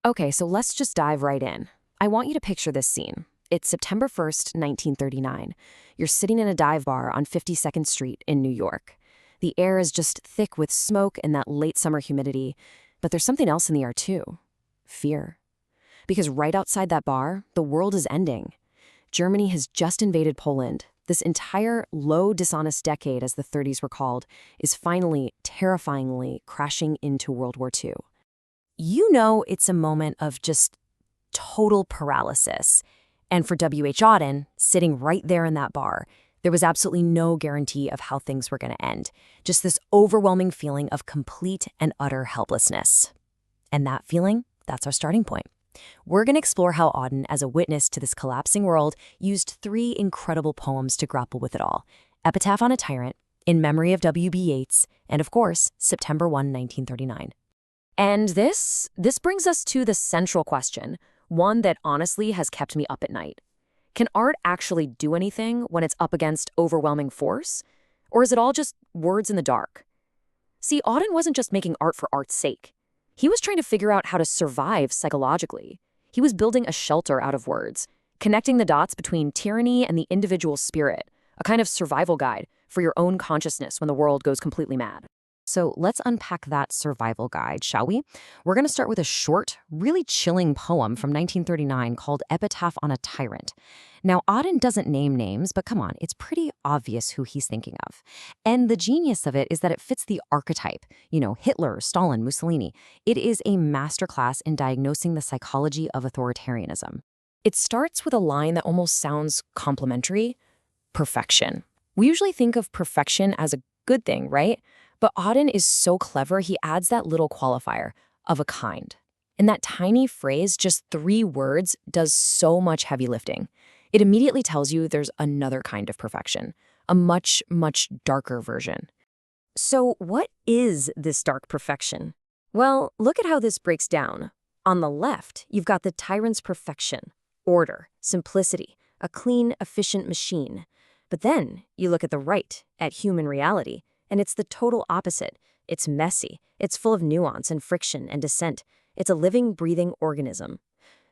Okay, so let's just dive right in. I want you to picture this scene. It's September 1st, 1939. You're sitting in a dive bar on 52nd Street in New York. The air is just thick with smoke and that late summer humidity, but there's something else in the air too. Fear. Because right outside that bar, the world is ending. Germany has just invaded Poland. This entire low, dishonest decade, as the 30s were called, is finally, terrifyingly crashing into World War II. You know it's a moment of just total paralysis. And for W.H. Auden, sitting right there in that bar, there was absolutely no guarantee of how things were going to end. Just this overwhelming feeling of complete and utter helplessness. And that feeling, that's our starting point. We're going to explore how Auden, as a witness to this collapsing world, used three incredible poems to grapple with it all. Epitaph on a Tyrant, In Memory of W.B. Yeats, and of course, September 1, 1939. And this brings us to the central question, one that honestly has kept me up at night. Can art actually do anything when it's up against overwhelming force? Or is it all just words in the dark? See, Auden wasn't just making art for art's sake. He was trying to figure out how to survive psychologically. He was building a shelter out of words, connecting the dots between tyranny and the individual spirit, a kind of survival guide for your own consciousness when the world goes completely mad. So let's unpack that survival guide, shall we? We're going to start with a short, really chilling poem from 1939 called Epitaph on a Tyrant. Now, Auden doesn't name names, but come on, it's pretty obvious who he's thinking of. And the genius of it is that it fits the archetype. Hitler, Stalin, Mussolini. It is a masterclass in diagnosing the psychology of authoritarianism. It starts with a line that almost sounds complimentary: perfection. We usually think of perfection as a good thing, right? But Auden is so clever, he adds that little qualifier, of a kind. And that tiny phrase, just 3 words, does so much heavy lifting. It immediately tells you there's another kind of perfection, a much, much darker version. So what is this dark perfection? Well, look at how this breaks down. On the left, you've got the tyrant's perfection, order, simplicity, a clean, efficient machine. But then you look at the right, at human reality, and it's the total opposite. It's messy. It's full of nuance and friction and dissent. It's a living, breathing organism.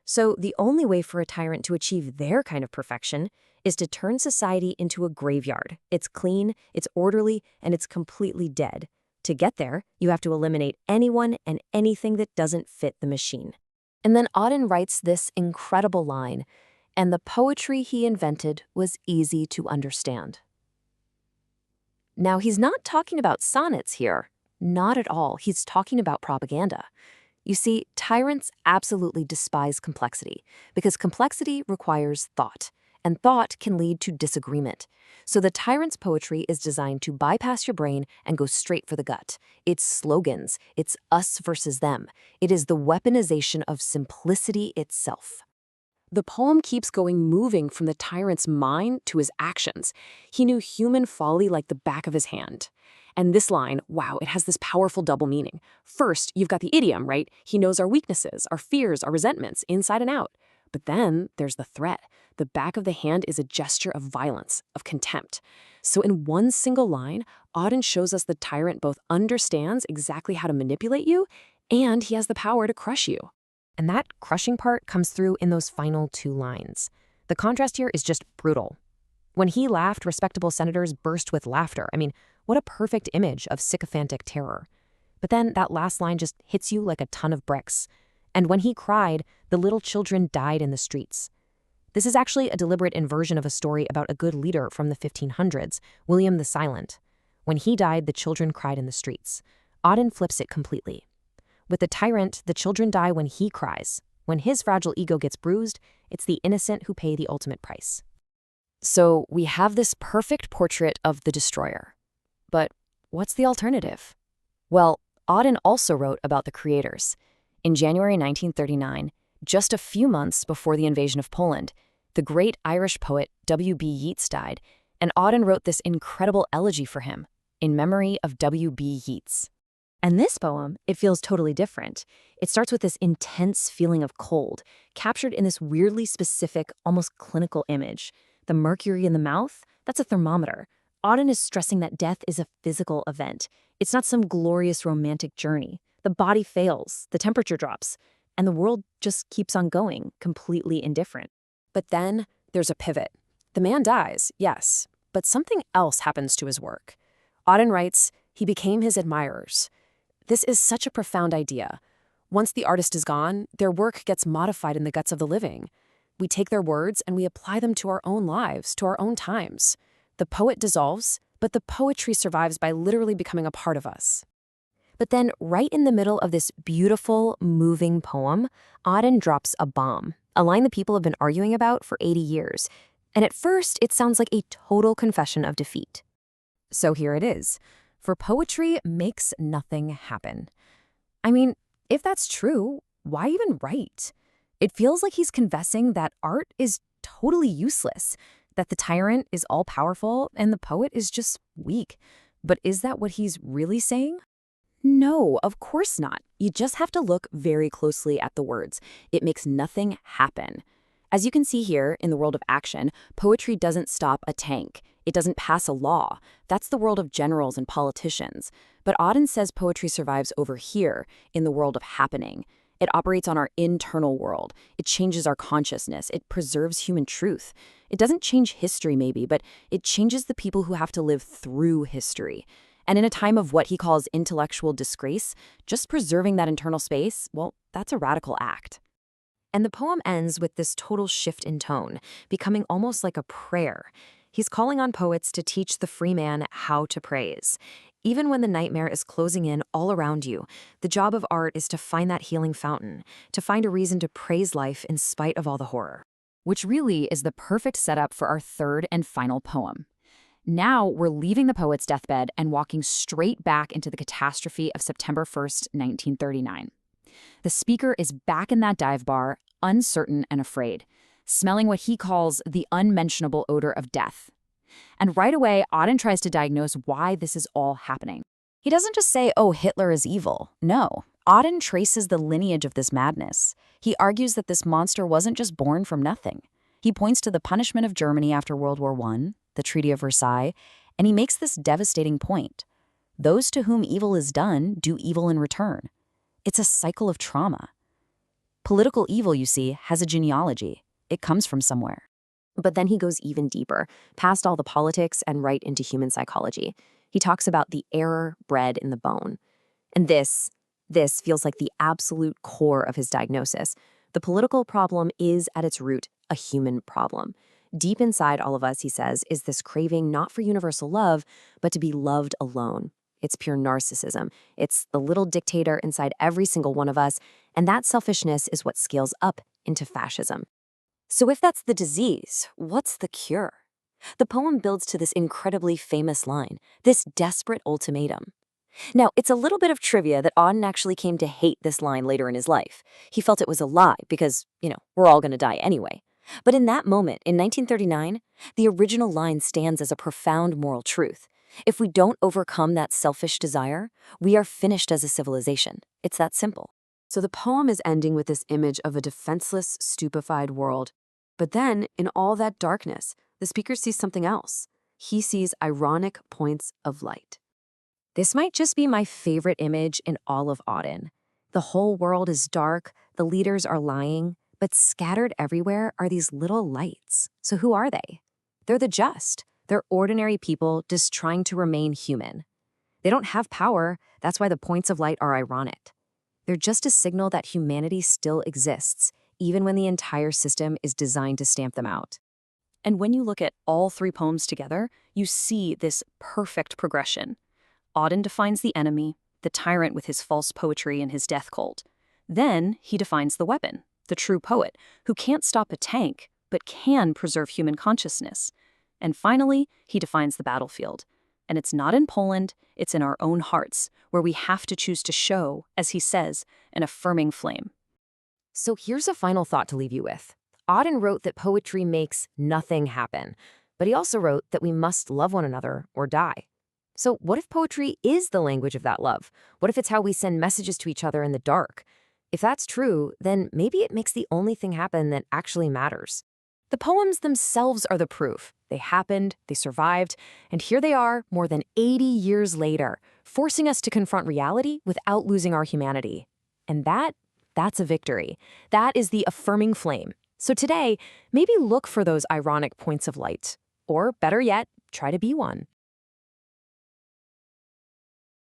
So the only way for a tyrant to achieve their kind of perfection is to turn society into a graveyard. It's clean, it's orderly, and it's completely dead. To get there, you have to eliminate anyone and anything that doesn't fit the machine. And then Auden writes this incredible line, and the poetry he invented was easy to understand. Now, he's not talking about sonnets here. Not at all. He's talking about propaganda. You see, tyrants absolutely despise complexity because complexity requires thought, and thought can lead to disagreement. So the tyrant's poetry is designed to bypass your brain and go straight for the gut. It's slogans. It's us versus them. It is the weaponization of simplicity itself. The poem keeps moving from the tyrant's mind to his actions. He knew human folly like the back of his hand. And this line, wow, it has this powerful double meaning. First, you've got the idiom, right? He knows our weaknesses, our fears, our resentments, inside and out. But then there's the threat. The back of the hand is a gesture of violence, of contempt. So in one single line, Auden shows us the tyrant both understands exactly how to manipulate you, and he has the power to crush you. And that crushing part comes through in those final 2 lines. The contrast here is just brutal. When he laughed, respectable senators burst with laughter. I mean, what a perfect image of sycophantic terror. But then that last line just hits you like a ton of bricks. And when he cried, the little children died in the streets. This is actually a deliberate inversion of a story about a good leader from the 1500s, William the Silent. When he died, the children cried in the streets. Auden flips it completely. With the tyrant, the children die when he cries. When his fragile ego gets bruised, it's the innocent who pay the ultimate price. So we have this perfect portrait of the destroyer. But what's the alternative? Well, Auden also wrote about the creators. In January 1939, just a few months before the invasion of Poland, the great Irish poet W.B. Yeats died, and Auden wrote this incredible elegy for him, In Memory of W.B. Yeats. And this poem, it feels totally different. It starts with this intense feeling of cold, captured in this weirdly specific, almost clinical image. The mercury in the mouth, that's a thermometer. Auden is stressing that death is a physical event. It's not some glorious romantic journey. The body fails, the temperature drops. and the world just keeps on going, completely indifferent. But then there's a pivot. The man dies, yes, but something else happens to his work. Auden writes, he became his admirers. This is such a profound idea. Once the artist is gone, their work gets modified in the guts of the living. We take their words and we apply them to our own lives, to our own times. The poet dissolves, but the poetry survives by literally becoming a part of us. But then, right in the middle of this beautiful, moving poem, Auden drops a bomb, a line that people have been arguing about for 80 years. And at first, it sounds like a total confession of defeat. So here it is. For poetry makes nothing happen. I mean, if that's true, why even write? It feels like he's confessing that art is totally useless, that the tyrant is all-powerful and the poet is just weak. But is that what he's really saying? No, of course not. You just have to look very closely at the words. It makes nothing happen. As you can see here, in the world of action, poetry doesn't stop a tank. It doesn't pass a law. That's the world of generals and politicians. But Auden says poetry survives over here, in the world of happening. It operates on our internal world. It changes our consciousness. It preserves human truth. It doesn't change history, maybe, but it changes the people who have to live through history. And in a time of what he calls intellectual disgrace, just preserving that internal space, well, that's a radical act. And the poem ends with this total shift in tone, becoming almost like a prayer. He's calling on poets to teach the free man how to praise. Even when the nightmare is closing in all around you, the job of art is to find that healing fountain, to find a reason to praise life in spite of all the horror. Which really is the perfect setup for our third and final poem. Now we're leaving the poet's deathbed and walking straight back into the catastrophe of September 1st, 1939. The speaker is back in that dive bar, uncertain and afraid, smelling what he calls the unmentionable odor of death. And right away, Auden tries to diagnose why this is all happening. He doesn't just say, oh, Hitler is evil. No, Auden traces the lineage of this madness. He argues that this monster wasn't just born from nothing. He points to the punishment of Germany after World War I, the Treaty of Versailles, and he makes this devastating point. Those to whom evil is done do evil in return. It's a cycle of trauma. Political evil, you see, has a genealogy. It comes from somewhere. But then he goes even deeper, past all the politics and right into human psychology. He talks about the error bred in the bone. And this feels like the absolute core of his diagnosis. The political problem is, at its root, a human problem. Deep inside all of us, he says, is this craving not for universal love, but to be loved alone. It's pure narcissism. It's the little dictator inside every single one of us, and that selfishness is what scales up into fascism. So if that's the disease, what's the cure? The poem builds to this incredibly famous line, this desperate ultimatum. Now, it's a little bit of trivia that Auden actually came to hate this line later in his life. He felt it was a lie because, we're all going to die anyway. But in that moment, in 1939, the original line stands as a profound moral truth. If we don't overcome that selfish desire, we are finished as a civilization. It's that simple. So the poem is ending with this image of a defenseless, stupefied world. But then, in all that darkness, the speaker sees something else. He sees ironic points of light. This might just be my favorite image in all of Auden. The whole world is dark, the leaders are lying, but scattered everywhere are these little lights. So who are they? They're the just. They're ordinary people just trying to remain human. They don't have power, that's why the points of light are ironic. They're just a signal that humanity still exists, even when the entire system is designed to stamp them out. And when you look at all three poems together, you see this perfect progression. Auden defines the enemy, the tyrant with his false poetry and his death cult. Then he defines the weapon, the true poet, who can't stop a tank, but can preserve human consciousness. And finally, he defines the battlefield. And it's not in Poland, it's in our own hearts, where we have to choose to show, as he says, an affirming flame. So here's a final thought to leave you with. Auden wrote that poetry makes nothing happen, but he also wrote that we must love one another or die. So what if poetry is the language of that love? What if it's how we send messages to each other in the dark? If that's true, then maybe it makes the only thing happen that actually matters. The poems themselves are the proof. They happened, they survived, and here they are more than 80 years later, forcing us to confront reality without losing our humanity. And that's that's a victory. That is the affirming flame. So today, maybe look for those ironic points of light. Or better yet, try to be one.